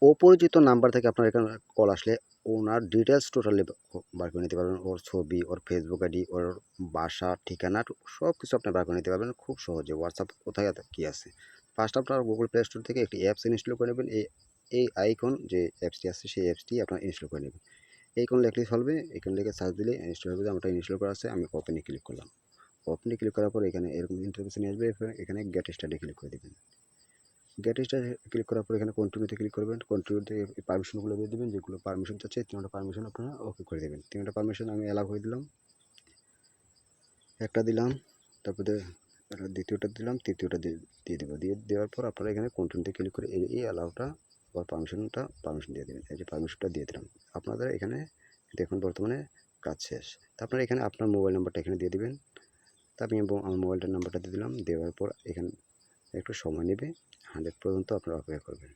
অপরিচিত নাম্বার থেকে আপনার এখানে কল আসলে ওনার ডিটেলস টোটালি বার করে নিতে পারবেন। ওর ছবি, ওর ফেসবুক আইডি, ওর বাসা, ঠিকানা সব কিছু আপনি বার করে নিতে পারবেন খুব সহজে। হোয়াটসঅ্যাপ কোথায় কী আছে। ফার্স্ট আপনার গুগল প্লে স্টোর থেকে একটি অ্যাপস ইনস্টল করে নেবেন। এই আইকন যে অ্যাপসটি আছে সেই অ্যাপসটি আপনার ইনস্টল করে নেবেন। এইকন লিখলেই চলবে। এইকন লিখে সার্চ দিলে ইনস্টল হবে। আমার ইনস্টল করা আছে, আমি ওপেনে ক্লিক করলাম। ওপেনে ক্লিক করার পর এখানে এরকম ইন্টারফেস নিয়ে আসবে। এখানে গেট স্টার্টে ক্লিক করে দেবেন। গেট স্টার্টে ক্লিক করার পর এখানে কন্টিনিউতে ক্লিক করবেন। কন্টিনিউতে পারমিশনগুলো দিয়ে দেবেন, যেগুলো পারমিশন চাচ্ছে 3টা পারমিশন আপনারা ওকে করে দেবেন। 3টা পারমিশন আমি অ্যালাউ করে দিলাম। একটা দিলাম, তারপরে দ্বিতীয়টা দিলাম, তৃতীয়টা দিয়ে দেবো। দিয়ে দেওয়ার পর আপনারা এখানে কন্টিনিউতে ক্লিক করে এই অ্যালাউটা বা পারমিশন দিয়ে দেবেন। এই যে পারমিশনটা দিয়ে দিলাম। আপনাদের এখানে দেখুন বর্তমানে কাজ শেষ। তো আপনারা এখানে আপনার মোবাইল নাম্বারটা এখানে দিয়ে দিবেন। তা আমি আমার মোবাইলটার নাম্বারটা দিয়ে দিলাম। দেওয়ার পর এখানে একটু সময় নেবে, 100 পর্যন্ত আপনারা অপেক্ষা করবেন।